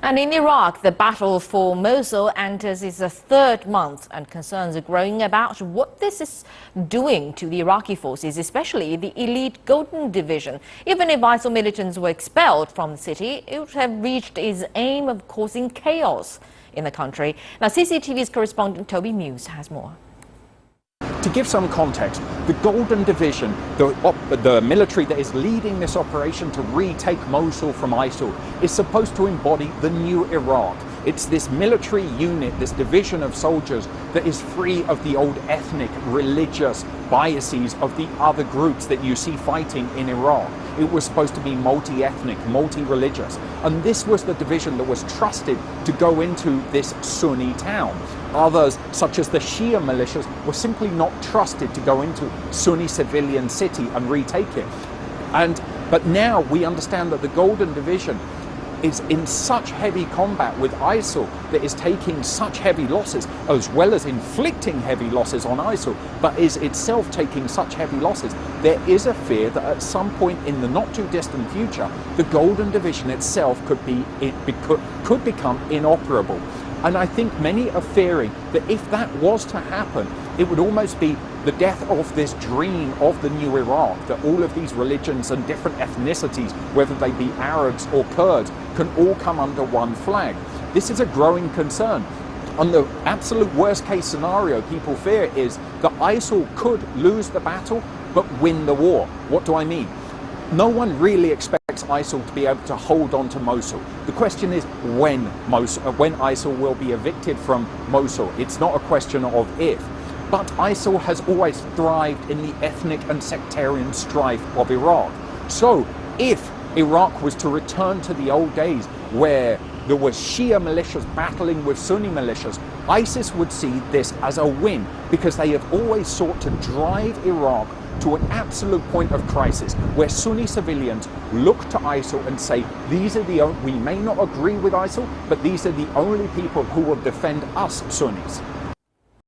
And in Iraq, the battle for Mosul enters its third month, and concerns are growing about what this is doing to the Iraqi forces, especially the elite Golden Division. Even if ISIL militants were expelled from the city, it would have reached its aim of causing chaos in the country. Now, CCTV's correspondent Toby Muse has more. To give some context, the Golden Division, the military that is leading this operation to retake Mosul from ISIL, is supposed to embody the new Iraq. It's this military unit, this division of soldiers that is free of the old ethnic, religious biases of the other groups that you see fighting in Iraq. It was supposed to be multi-ethnic, multi-religious, and this was the division that was trusted to go into this Sunni town. Others, such as the Shia militias, were simply not trusted to go into Sunni civilian city and retake it. But now we understand that the Golden Division is in such heavy combat with ISIL that is taking such heavy losses, as well as inflicting heavy losses on ISIL, but is itself taking such heavy losses. There is a fear that at some point in the not too distant future, the Golden Division itself could become inoperable. And I think many are fearing that if that was to happen, it would almost be the death of this dream of the new Iraq, that all of these religions and different ethnicities, whether they be Arabs or Kurds, can all come under one flag. This is a growing concern. And the absolute worst case scenario people fear is that ISIL could lose the battle, but win the war. What do I mean? No one really expects ISIL to be able to hold on to Mosul. The question is when ISIL will be evicted from Mosul. It's not a question of if. But ISIL has always thrived in the ethnic and sectarian strife of Iraq. So if Iraq was to return to the old days where there were Shia militias battling with Sunni militias, ISIS would see this as a win, because they have always sought to drive Iraq to an absolute point of crisis where Sunni civilians look to ISIL and say, we may not agree with ISIL, but these are the only people who will defend us Sunnis.